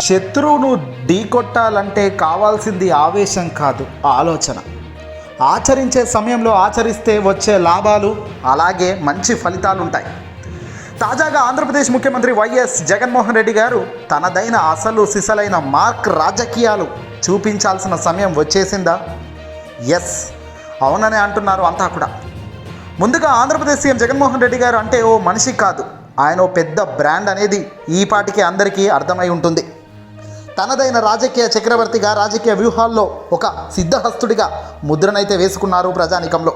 శత్రువును ఢీకొట్టాలంటే కావాల్సింది ఆవేశం కాదు, ఆలోచన. ఆచరించే సమయంలో ఆచరిస్తే వచ్చే లాభాలు అలాగే మంచి ఫలితాలు ఉంటాయి. తాజాగా ఆంధ్రప్రదేశ్ ముఖ్యమంత్రి వైఎస్ జగన్మోహన్ రెడ్డి గారు తనదైన అసలు సిసలైన మార్క్ రాజకీయాలు చూపించాల్సిన సమయం వచ్చేసిందా? ఎస్, అవుననే అంటున్నారు అంతా కూడా. ముందుగా ఆంధ్రప్రదేశ్ సీఎం జగన్మోహన్ రెడ్డి గారు అంటే ఓ మనిషి కాదు, ఆయన ఓ పెద్ద బ్రాండ్ అనేది ఈ పాటికి అందరికీ అర్థమై ఉంటుంది. తనదైన రాజకీయ చక్రవర్తిగా, రాజకీయ వ్యూహాల్లో ఒక సిద్ధహస్తుడిగా ముద్రనైతే వేసుకున్నారు ప్రజానికంలో.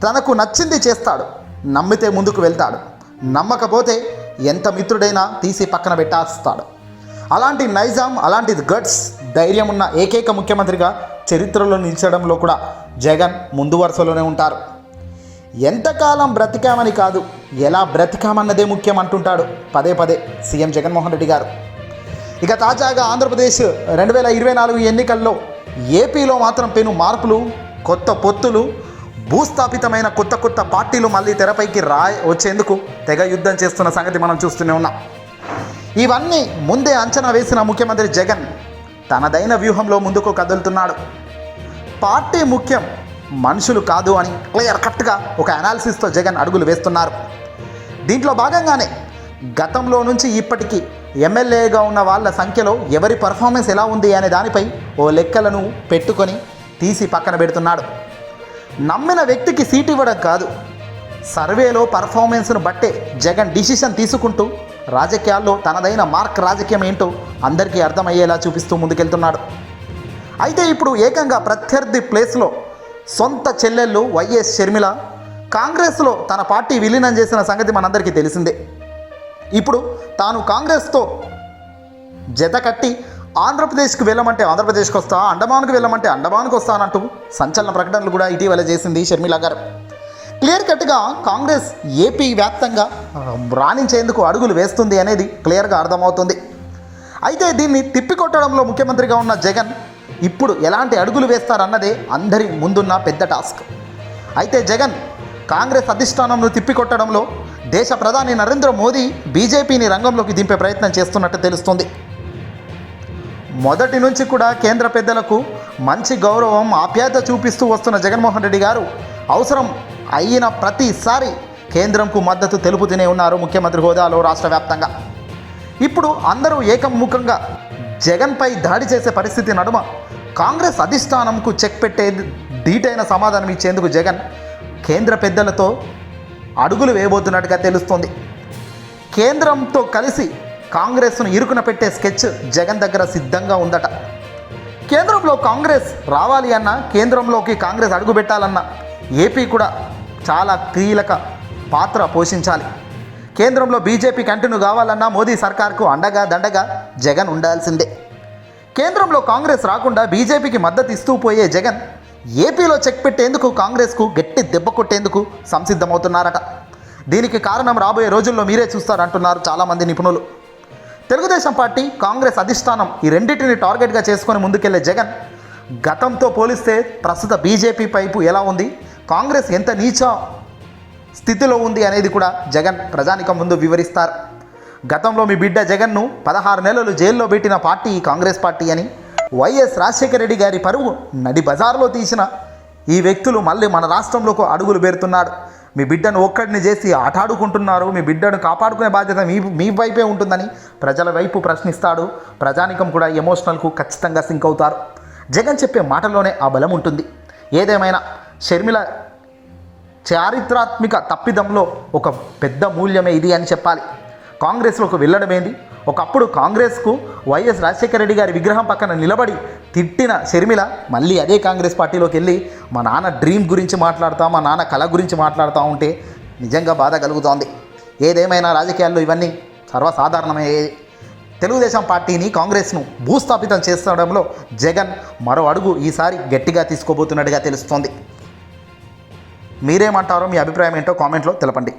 తనకు నచ్చింది చేస్తాడు, నమ్మితే ముందుకు వెళ్తాడు, నమ్మకపోతే ఎంత మిత్రుడైనా తీసి పక్కన పెట్టేస్తాడు. అలాంటి నైజాం, అలాంటి గట్స్, ధైర్యం ఉన్న ఏకైక ముఖ్యమంత్రిగా చరిత్రలో నిలిచడంలో కూడా జగన్ ముందు వరుసలోనే ఉంటారు. ఎంతకాలం బ్రతికామని కాదు, ఎలా బ్రతికామన్నదే ముఖ్యం అంటుంటాడు పదే పదే సీఎం జగన్మోహన్ రెడ్డి గారు. ఇక తాజాగా ఆంధ్రప్రదేశ్ 2024 ఎన్నికల్లో ఏపీలో మాత్రం పెను మార్పులు, కొత్త పొత్తులు, భూస్థాపితమైన కొత్త కొత్త పార్టీలు మళ్ళీ తెరపైకి వచ్చేందుకు తెగ యుద్ధం చేస్తున్న సంగతి మనం చూస్తూనే ఉన్నాం. ఇవన్నీ ముందే అంచనా వేసిన ముఖ్యమంత్రి జగన్ తనదైన వ్యూహంలో ముందుకు కదులుతున్నాడు. పార్టీ ముఖ్యం, మనుషులు కాదు అని క్లియర్ కట్గా ఒక అనాలిసిస్తో జగన్ అడుగులు వేస్తున్నారు. దీంట్లో భాగంగానే గతంలో నుంచి ఇప్పటికీ ఎమ్మెల్యేగా ఉన్న వాళ్ళ సంఖ్యలో ఎవరి పర్ఫార్మెన్స్ ఎలా ఉంది అనే దానిపై ఓ లెక్కలను పెట్టుకొని తీసి పక్కన పెడుతున్నాడు. నమ్మిన వ్యక్తికి సీట్ ఇవ్వడం కాదు, సర్వేలో పర్ఫార్మెన్స్ను బట్టే జగన్ డిసిషన్ తీసుకుంటూ రాజకీయాల్లో తనదైన మార్క్ రాజకీయం ఏంటో అందరికీ అర్థమయ్యేలా చూపిస్తూ ముందుకెళ్తున్నాడు. అయితే ఇప్పుడు ఏకంగా ప్రత్యర్థి ప్లేస్లో సొంత చెల్లెళ్ళు వైఎస్ షర్మిల కాంగ్రెస్లో తన పార్టీ విలీనం చేసిన సంగతి మనందరికీ తెలిసిందే. ఇప్పుడు తాను కాంగ్రెస్తో జత కట్టి ఆంధ్రప్రదేశ్కి వెళ్ళమంటే ఆంధ్రప్రదేశ్కి వస్తా, అండమాన్కి వెళ్ళమంటే అండమాన్కి వస్తానంటూ సంచలన ప్రకటనలు కూడా ఇటీవల చేసింది షర్మిల గారు. క్లియర్ కట్గా కాంగ్రెస్ ఏపీ వ్యాప్తంగా రాణించేందుకు అడుగులు వేస్తుంది అనేది క్లియర్గా అర్థమవుతుంది. అయితే దీన్ని తిప్పికొట్టడంలో ముఖ్యమంత్రిగా ఉన్న జగన్ ఇప్పుడు ఎలాంటి అడుగులు వేస్తారన్నదే అందరి ముందున్న పెద్ద టాస్క్. అయితే జగన్ కాంగ్రెస్ అధిష్టానంను తిప్పికొట్టడంలో దేశ ప్రధాని నరేంద్ర మోదీ బీజేపీని రంగంలోకి దింపే ప్రయత్నం చేస్తున్నట్టు తెలుస్తుంది. మొదటి నుంచి కూడా కేంద్ర పెద్దలకు మంచి గౌరవం, ఆప్యాయత చూపిస్తూ వస్తున్న జగన్మోహన్ రెడ్డి గారు అవసరం అయిన ప్రతిసారి కేంద్రంకు మద్దతు తెలుపుతూనే ఉన్నారు ముఖ్యమంత్రి హోదాలో రాష్ట్ర వ్యాప్తంగా. ఇప్పుడు అందరూ ఏకముఖంగా జగన్పై దాడి చేసే పరిస్థితి నడుమ కాంగ్రెస్ అధిష్టానంకు చెక్ పెట్టే ధీటైన సమాధానం ఇచ్చేందుకు జగన్ కేంద్ర పెద్దలతో అడుగులు వేయబోతున్నట్టుగా తెలుస్తోంది. కేంద్రంతో కలిసి కాంగ్రెస్ను ఇరుకున పెట్టే స్కెచ్ జగన్ దగ్గర సిద్ధంగా ఉందట. కేంద్రంలో కాంగ్రెస్ రావాలి అన్నా, కేంద్రంలోకి కాంగ్రెస్ అడుగు పెట్టాలన్నా ఏపీ కూడా చాలా కీలక పాత్ర పోషించాలి. కేంద్రంలో బీజేపీ కంటిన్యూ కావాలన్నా మోదీ సర్కార్కు అండగా దండగా జగన్ ఉండాల్సిందే. కేంద్రంలో కాంగ్రెస్ రాకుండా బీజేపీకి మద్దతు ఇస్తూ పోయే జగన్ ఏపీలో చెక్ పెట్టేందుకు, కాంగ్రెస్కు గట్టి దెబ్బ కొట్టేందుకు సంసిద్ధమవుతున్నారట. దీనికి కారణం రాబోయే రోజుల్లో మీరే చూస్తారంటున్నారు చాలామంది నిపుణులు. తెలుగుదేశం పార్టీ, కాంగ్రెస్ అధిష్టానం ఈ రెండింటిని టార్గెట్గా చేసుకొని ముందుకెళ్లే జగన్ గతంతో పోలిస్తే ప్రస్తుత బీజేపీ వైపు ఎలా ఉంది, కాంగ్రెస్ ఎంత నీచ స్థితిలో ఉంది అనేది కూడా జగన్ ప్రజానికం ముందు వివరిస్తారు. గతంలో మీ బిడ్డ జగన్ను 16 నెలలు జైల్లో పెట్టిన పార్టీ కాంగ్రెస్ పార్టీ అని, వైఎస్ రాజశేఖర రెడ్డి గారి పరువు నడి బజార్లో తీసిన ఈ వ్యక్తులు మళ్ళీ మన రాష్ట్రంలోకి అడుగులు పెడుతున్నాడు. మీ బిడ్డను ఒక్కడిని చేసి ఆటాడుకుంటున్నారు, మీ బిడ్డను కాపాడుకునే బాధ్యత మీ వైపే ఉంటుందని ప్రజల వైపు ప్రశ్నిస్తాడు. ప్రజానికం కూడా ఎమోషనల్కు ఖచ్చితంగా సింక్ అవుతారు. జగన్ చెప్పే మాటల్లోనే ఆ బలం ఉంటుంది. ఏదేమైనా షర్మిల చారిత్రాత్మక తప్పిదంలో ఒక పెద్ద మూల్యమే ఇది అని చెప్పాలి. కాంగ్రెస్లోకి వెళ్ళడమేంది, ఒకప్పుడు కాంగ్రెస్కు వైఎస్ రాజశేఖర రెడ్డి గారి విగ్రహం పక్కన నిలబడి తిట్టిన షర్మిల మళ్ళీ అదే కాంగ్రెస్ పార్టీలోకి వెళ్ళి మా నాన్న డ్రీమ్ గురించి మాట్లాడుతూ, మా నాన్న కళ గురించి మాట్లాడుతూ ఉంటే నిజంగా బాధ కలుగుతోంది. ఏదేమైనా రాజకీయాల్లో ఇవన్నీ సర్వసాధారణమయ్యే. తెలుగుదేశం పార్టీని, కాంగ్రెస్ను భూస్థాపితం చేస్తడంలో జగన్ మరో అడుగు ఈసారి గట్టిగా తీసుకోబోతున్నట్టుగా తెలుస్తోంది. మీరేమంటారో, మీ అభిప్రాయం ఏంటో కామెంట్లో తెలపండి.